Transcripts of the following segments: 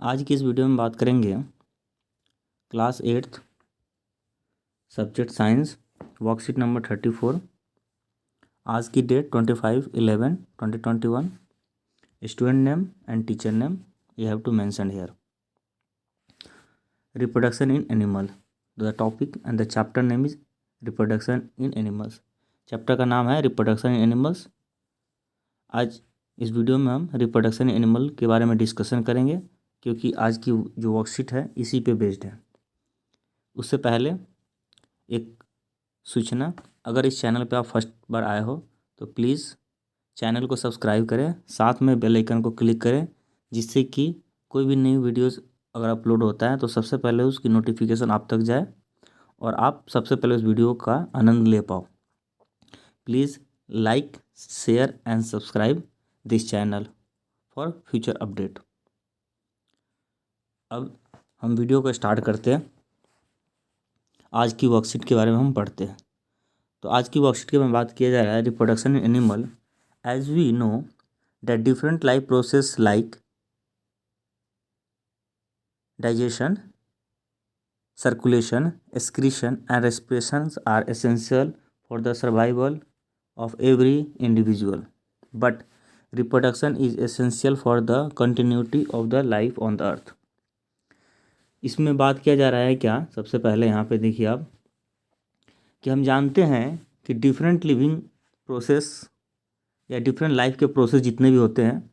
आज की इस वीडियो में बात करेंगे class 8th subject science worksheet number 34। आज की date 25/11/2021। Student name and teacher name you have to mention here. Reproduction in animal, the topic and the chapter name is reproduction in animals. Chapter का नाम है reproduction in animals. आज इस video में हम reproduction in animal के बारे में डिस्कशन करेंगे, क्योंकि आज की जो वर्कशीट है इसी पे बेस्ड है। उससे पहले एक सूचना, अगर इस चैनल पे आप फर्स्ट बार आए हो तो प्लीज़ चैनल को सब्सक्राइब करें, साथ में बेल आइकन को क्लिक करें, जिससे कि कोई भी नई वीडियोस अगर अपलोड होता है तो सबसे पहले उसकी नोटिफिकेशन आप तक जाए और आप सबसे पहले उस वीडियो का आनंद ले पाओ। Please like, share and subscribe this channel for future update. अब हम वीडियो को स्टार्ट करते हैं। आज की वर्कशीट के बारे में हम पढ़ते हैं। तो आज की वर्कशीट के में बात किया जा रहा है reproduction in animal. As we know that different life process like digestion, circulation, excretion and respiration are essential for the survival of every individual, but reproduction is essential for the continuity of the life on the earth। इसमें बात किया जा रहा है क्या, सबसे पहले यहाँ पे देखिए आप कि हम जानते हैं कि डिफरेंट लिविंग प्रोसेस या डिफरेंट लाइफ के प्रोसेस जितने भी होते हैं,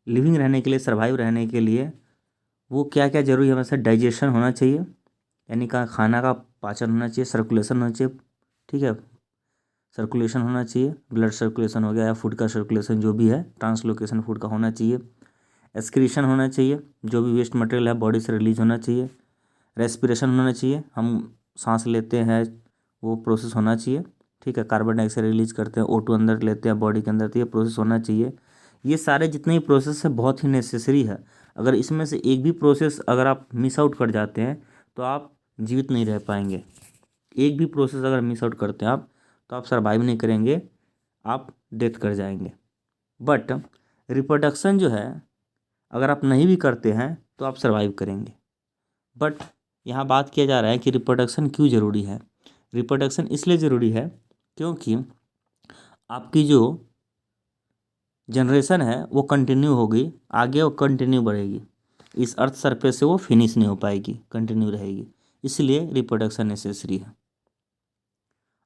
लिविंग रहने के लिए, सर्वाइव रहने के लिए वो क्या क्या जरूरी है। हमेशा डाइजेशन होना चाहिए, यानी का खाना का पाचन होना चाहिए, सर्कुलेशन होना चाहिए, ठीक है, सर्कुलेशन होना चाहिए, ब्लड सर्कुलेशन हो गया या फूड का सर्कुलेशन जो भी है, ट्रांसलोकेशन फूड का होना चाहिए, एक्सक्रीशन होना चाहिए, जो भी वेस्ट मटेरियल है बॉडी से रिलीज होना चाहिए, रेस्पिरेशन होना चाहिए, हम सांस लेते हैं वो प्रोसेस होना चाहिए, ठीक है, कार्बन डाइऑक्साइड रिलीज करते हैं, O2 अंदर लेते हैं बॉडी के अंदर, तो ये प्रोसेस होना चाहिए। ये सारे जितने भी प्रोसेस है बहुत ही नेसेसरी है। अगर इसमें से एक भी प्रोसेस अगर आप मिस आउट कर जाते हैं तो आप जीवित नहीं रह पाएंगे। एक भी प्रोसेस अगर मिस आउट करते हैं आप तो आप सर्वाइव नहीं करेंगे, आप डेथ कर जाएंगे। बट रिप्रोडक्शन जो है अगर आप नहीं भी करते हैं तो आप सर्वाइव करेंगे। बट यहाँ बात किया जा रहा है कि रिप्रोडक्शन क्यों ज़रूरी है। रिप्रोडक्शन इसलिए ज़रूरी है क्योंकि आपकी जो जनरेशन है वो कंटिन्यू होगी, आगे वो कंटिन्यू बढ़ेगी, इस अर्थ सरफेस से वो फिनिश नहीं हो पाएगी, कंटिन्यू रहेगी, इसलिए रिप्रोडक्शन नेसेसरी है।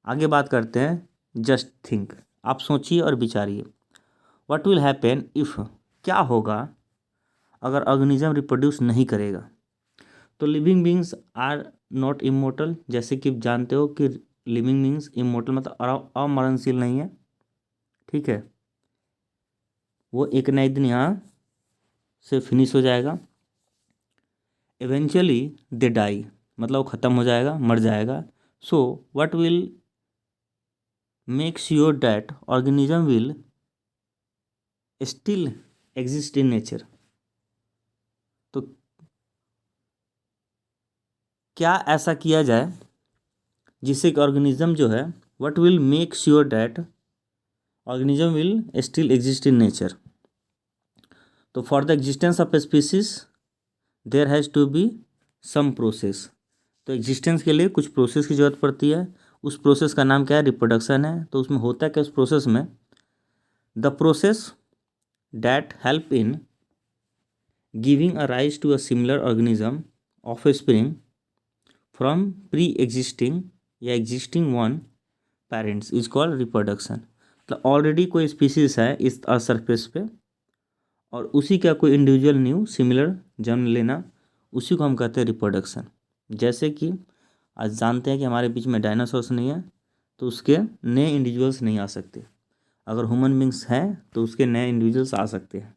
आगे बात करते हैं, जस्ट थिंक, आप सोचिए और विचारिए, व्हाट विल हैपन इफ़, क्या होगा अगर ऑर्गेनिज्म रिप्रोड्यूस नहीं करेगा। तो living beings are not immortal, जैसे कि जानते हो कि लिविंग बींग्स इमोर्टल मतलब अमरणशील नहीं है, ठीक है, वो एक ना एक दिन यहाँ से फिनिश हो जाएगा। इवेंचुअली दे डाई, मतलब वो ख़त्म हो जाएगा, मर जाएगा। So what will make sure that organism will still exist in nature। तो क्या ऐसा किया जाए जिससे कि ऑर्गेनिज्म जो है, what will make sure that organism will still exist in nature। तो for the existence of a species there has to be some process। तो एग्जिस्टेंस के लिए कुछ प्रोसेस की ज़रूरत पड़ती है, उस प्रोसेस का नाम क्या है, रिप्रोडक्शन है। तो उसमें होता है क्या उस प्रोसेस में, the process that help in giving a rise to a similar organism offspring from pre existing या existing one parents is called reproduction. मतलब ऑलरेडी कोई स्पीसीज है इस अर्थ सरफेस पे और उसी का कोई इंडिविजुअल न्यू सिमिलर जन्म लेना, उसी को हम कहते हैं रिप्रोडक्शन। जैसे कि आज जानते हैं कि हमारे बीच में डायनासोर्स नहीं है तो उसके नए इंडिविजुअल्स नहीं आ सकते। अगर ह्यूमन बींग्स हैं तो उसके नए इंडिविजुअल्स आ सकते हैं।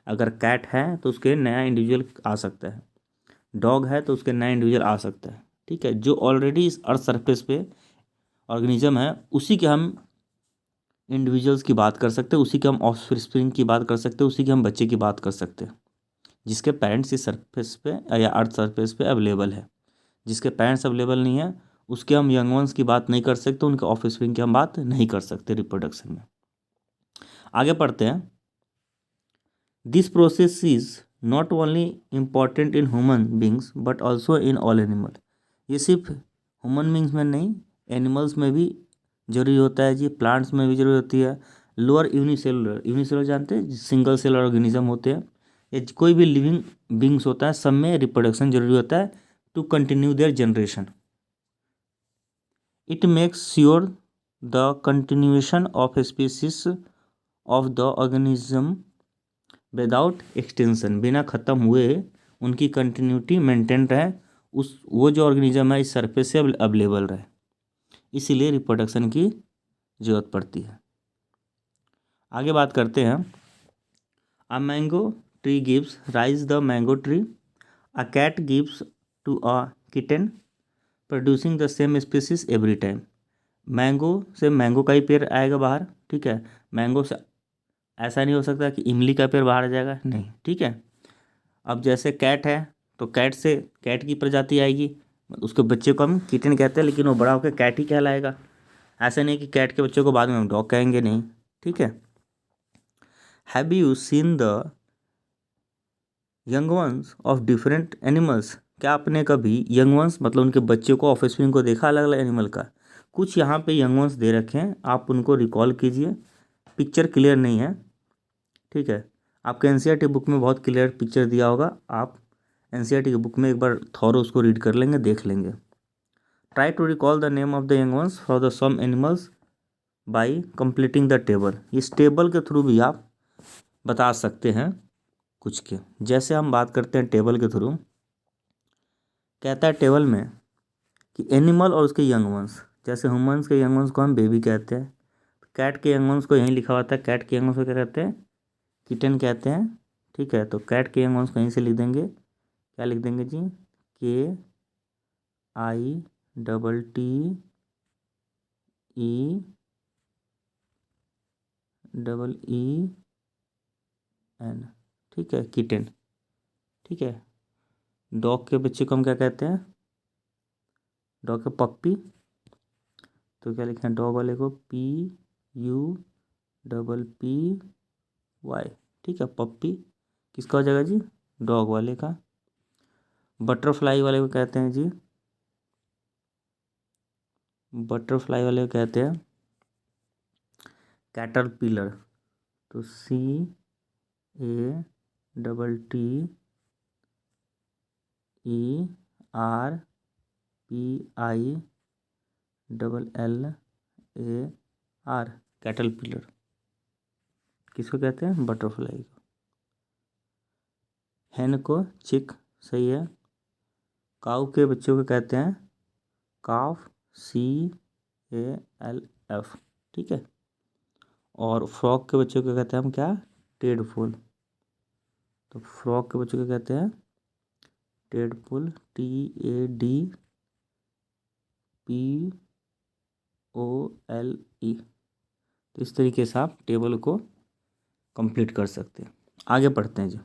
अगर कैट है तो उसके नया इंडिविजुअल आ सकता है। डॉग है तो उसके नया इंडिविजुअल आ सकता है, ठीक है। जो ऑलरेडी इस अर्थ सरफेस पे ऑर्गेनिज्म है उसी के हम इंडिविजुअल्स की बात कर सकते हैं, उसी के हम ऑफस्प्रिंग की बात कर सकते हैं, उसी के हम बच्चे की बात कर सकते हैं, जिसके पेरेंट्स इस सरफेस पे या अर्थ सरफेस पे अवेलेबल है। जिसके पेरेंट्स अवेलेबल नहीं है उसके हम यंग वंस की बात नहीं कर सकते, उनके ऑफस्प्रिंग की हम बात नहीं कर सकते रिप्रोडक्शन में। आगे पढ़ते हैं, this process is not only important in human beings but also in all animal. ये सिर्फ ह्यूमन बींग्स में नहीं, एनिमल्स में भी जरूरी होता है जी, प्लांट्स में भी जरूरी होती है। लोअर यूनिसेलुलर, यूनिसेलुलर जानते हैं, सिंगल सेल ऑर्गेनिज्म होते हैं, ये कोई भी लिविंग बींग्स होता है, सब में रिप्रोडक्शन जरूरी होता है to continue their generation. It makes sure the continuation of species of the organism without extension, बिना ख़त्म हुए उनकी कंटिन्यूटी मेंटेन रहे, उस वो जो ऑर्गेनिज्म है इस सरफेस से अवेलेबल रहे, इसीलिए रिप्रोडक्शन की ज़रूरत पड़ती है। आगे बात करते हैं। A mango tree gives rise the mango tree, a cat gives to a kitten producing the same species every time. Mango से मैंगो का ही पेड़ आएगा बाहर, ठीक है। मैंगो से ऐसा नहीं हो सकता कि इमली का पेड़ बाहर आ जाएगा, नहीं, ठीक है। अब जैसे कैट है तो कैट से कैट की प्रजाति आएगी, उसके बच्चे को हम किटन कहते हैं, लेकिन वो बड़ा होकर कैट ही कहलाएगा। ऐसा नहीं कि कैट के बच्चे को बाद में हम डॉग कहेंगे, नहीं, ठीक है। Have you seen the young once of different animals, क्या आपने कभी यंग वंस मतलब उनके बच्चे को, ऑफस्प्रिंग को देखा अलग अलग एनिमल का? कुछ यहाँ पे यंग वंस दे रखे हैं, आप उनको रिकॉल कीजिए। पिक्चर क्लियर नहीं है, ठीक है। आपके एनसीईआरटी बुक में बहुत क्लियर पिक्चर दिया होगा, आप एनसीईआरटी की बुक में एक बार थॉरो उसको रीड कर लेंगे, देख लेंगे। Try to recall the name of the young ones for the some animals by completing the table. इस टेबल के थ्रू भी आप बता सकते हैं कुछ के। जैसे हम बात करते हैं टेबल के थ्रू, कहता है टेबल में कि एनिमल और उसके यंग वंस, जैसे ह्यूमंस के यंग वंस को हम बेबी कहते हैं, कैट के यंग वंस को यहीं लिखा होता है, कैट के यंग वंस को क्या कहते हैं? किटन कहते हैं, ठीक है। तो कैट के यंग वंस कहीं से लिख देंगे, क्या लिख देंगे जी? KITTEEN, ठीक है, किटन, ठीक है। डॉग के बच्चे को हम क्या कहते हैं? डॉग के पप्पी, तो क्या लिखें डॉग वाले को? PUPPY, ठीक है, पप्पी किसका हो जाएगा जी? डॉग वाले का। बटरफ्लाई वाले को कहते हैं जी, बटरफ्लाई वाले को कहते हैं कैटरपिलर, तो CATERPILLAR, कैटरपिलर किसको कहते हैं? बटरफ्लाई को। हैन को चिक, सही है। काऊ के बच्चों को कहते हैं काफ, CALF, ठीक है। और फ्रॉग के बच्चों को कहते हैं हम क्या? टेडफुल, तो फ्रॉग के बच्चों को कहते हैं टेडफुल, TADPOLE। तो इस तरीके से आप टेबल को कंप्लीट कर सकते हैं। आगे पढ़ते हैं जी।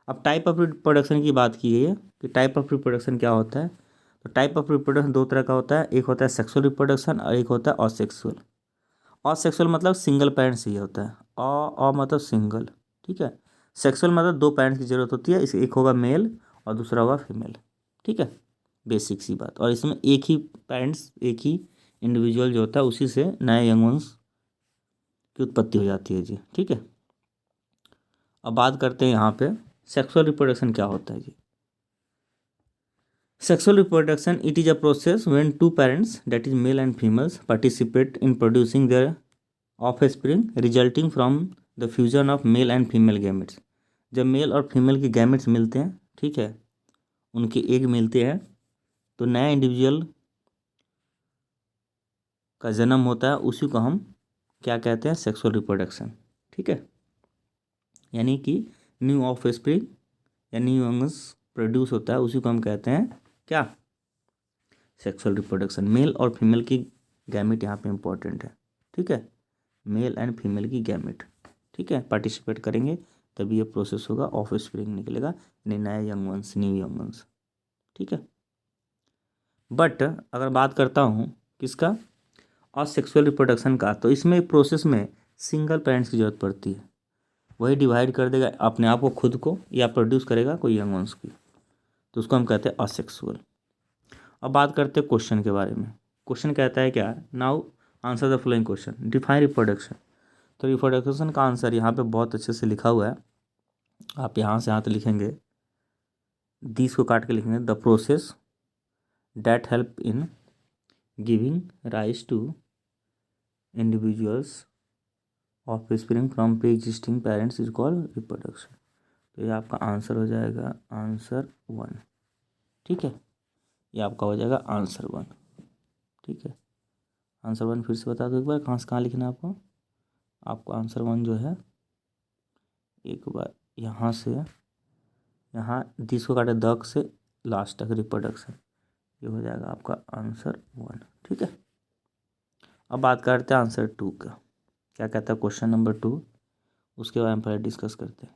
अब टाइप ऑफ रिप्रोडक्शन की बात की गई है कि टाइप ऑफ रिप्रोडक्शन क्या होता है। तो टाइप ऑफ रिप्रोडक्शन दो तरह का होता है, एक होता है सेक्सुअल रिप्रोडक्शन और एक होता है असेक्सुअल। असेक्सुअल मतलब सिंगल पेरेंट से ही होता है, मतलब सिंगल, ठीक है। सेक्सुअल मतलब दो पेरेंट्स की जरूरत होती है, इसे एक होगा मेल और दूसरा होगा फीमेल, ठीक है। बेसिक सी बात। और इसमें एक ही पेरेंट्स, एक ही इंडिविजुअल जो होता है उसी से नए यंग वंस की उत्पत्ति हो जाती है जी, ठीक है। अब बात करते हैं यहाँ पे सेक्सुअल रिप्रोडक्शन क्या होता है जी। Sexual reproduction, it is a process when two parents that is male and females participate in producing their offspring resulting from the fusion of male and female gametes. जब मेल और female के gametes मिलते हैं, ठीक है, उनके egg मिलते हैं, तो नया इंडिविजुअल का जन्म होता है, उसी को हम क्या कहते हैं? सेक्सुअल रिप्रोडक्शन, ठीक है। यानी कि न्यू ऑफस्प्रिंग या न्यू यंग्स प्रोड्यूस होता है, उसी को हम कहते हैं क्या? Sexual reproduction. मेल और फीमेल की गैमेट यहाँ पे इंपॉर्टेंट है, ठीक है। मेल एंड फीमेल की गैमेट, ठीक है, पार्टिसिपेट करेंगे तभी ये प्रोसेस होगा, ऑफस्प्रिंग निकलेगा, यानी नया young ones, new young ones, ठीक है। बट अगर बात करता हूँ किसका? और सेक्सुअल रिप्रोडक्शन का, तो इसमें प्रोसेस में सिंगल पेरेंट्स की जरूरत पड़ती है। वही डिवाइड कर देगा अपने आप को, खुद को, या प्रोड्यूस करेगा कोई यंग वंस की, तो उसको हम कहते हैं असेक्सुअल। अब बात करते हैं क्वेश्चन के बारे में। क्वेश्चन कहता है क्या, now answer the following question, define reproduction. तो रिप्रोडक्शन का आंसर यहाँ पे बहुत अच्छे से लिखा हुआ है, आप यहाँ से हाथ लिखेंगे, दिस को काट के लिखेंगे, the process that help in giving rise to individuals offspring from pre existing parents is called reproduction. तो ये आपका आंसर हो जाएगा आंसर 1। ठीक है, ये आपका हो जाएगा आंसर 1। ठीक है, आंसर 1 फिर से बता दो एक बार, कहाँ से कहाँ लिखना है आपको। आपको आंसर 1 जो है, एक बार यहाँ से यहाँ दिस को काटे, दक से लास्ट तक रिप्रोडक्शन, ये हो जाएगा आपका आंसर 1। ठीक है, अब बात करते हैं आंसर 2 का। क्या कहता है क्वेश्चन नंबर 2, उसके बारे में पहले डिस्कस करते हैं।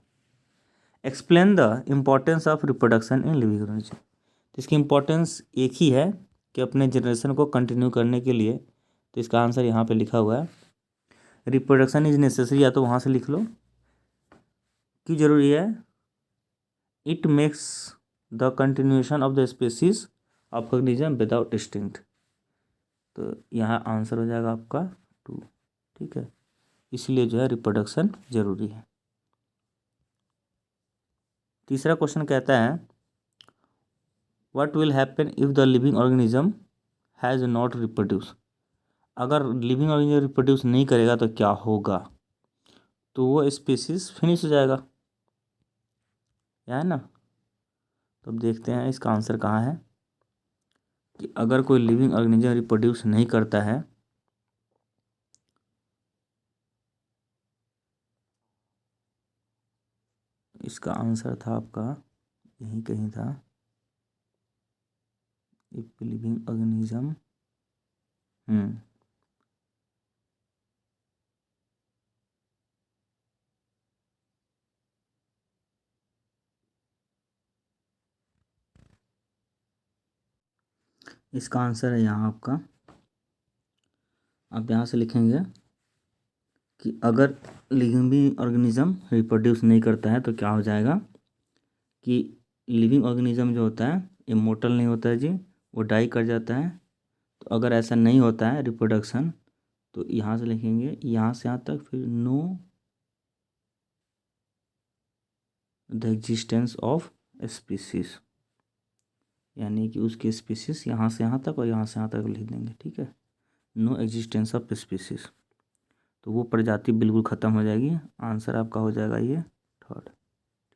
Explain the importance of reproduction in living organism. तो इसकी इम्पोर्टेंस एक ही है कि अपने जनरेशन को कंटिन्यू करने के लिए, तो इसका आंसर यहाँ पे लिखा हुआ है, रिप्रोडक्शन इज नेसेसरी, या तो वहाँ से लिख लो, क्यों जरूरी है, it makes the continuation of the species of organism without extinct. तो यहाँ आंसर हो जाएगा आपका 2। ठीक है, इसलिए जो है रिप्रोडक्शन जरूरी है। तीसरा क्वेश्चन कहता है, what will happen if the living organism has not reproduce. अगर लिविंग ऑर्गेनिज्म रिप्रोड्यूस नहीं करेगा तो क्या होगा, तो वो स्पीसीज फिनिश हो जाएगा, है ना। तो अब देखते हैं इसका आंसर कहाँ है, कि अगर कोई लिविंग ऑर्गेनिज्म रिप्रोड्यूस नहीं करता है, इसका आंसर था आपका यहीं कहीं था, इफ लिविंग ऑर्गेनिज्म इसका आंसर है यहाँ आपका, आप यहाँ से लिखेंगे कि अगर लिविंग ऑर्गेनिज्म रिप्रोड्यूस नहीं करता है तो क्या हो जाएगा, कि लिविंग ऑर्गेनिज्म जो होता है इमोर्टल नहीं होता है जी, वो डाई कर जाता है। तो अगर ऐसा नहीं होता है रिप्रोडक्शन, तो यहाँ से लिखेंगे, यहाँ से यहाँ तक, फिर know the existence of species, यानी कि उसकी स्पीसीज यहाँ से यहाँ तक और यहाँ से यहाँ तक लिख देंगे। ठीक है, नो एग्जिस्टेंस ऑफ स्पीसीज, तो वो प्रजाति बिल्कुल ख़त्म हो जाएगी। आंसर आपका हो जाएगा ये 3rd।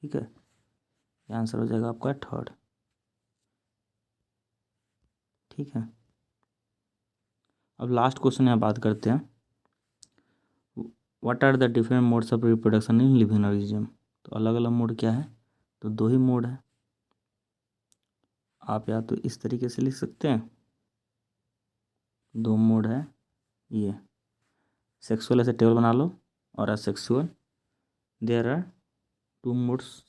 ठीक है, ये आंसर हो जाएगा आपका 3rd। ठीक है, अब लास्ट क्वेश्चन यहाँ बात करते हैं, what are the different modes of reproduction in living organism. तो अलग अलग मोड क्या है, तो 2 ही मोड है। आप या तो इस तरीके से लिख सकते हैं, 2 मोड है, ये सेक्सुअल ऐसे टेबल बना लो, और asexual, there are 2 modes,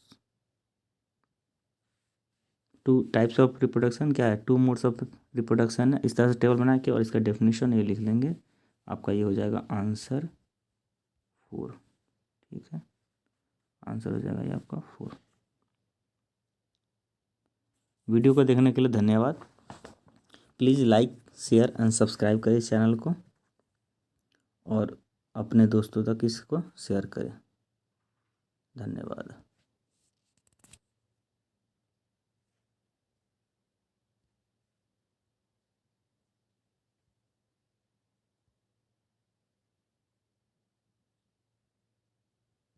2 types of reproduction, क्या है, 2 मोड्स ऑफ रिप्रोडक्शन है। इस तरह से टेबल बना के और इसका डेफिनेशन ये लिख लेंगे, आपका ये हो जाएगा आंसर 4। ठीक है, आंसर हो जाएगा ये आपका 4। वीडियो को देखने के लिए धन्यवाद। Please like, share and subscribe करें इस चैनल को, और अपने दोस्तों तक इसको शेयर करें। धन्यवाद।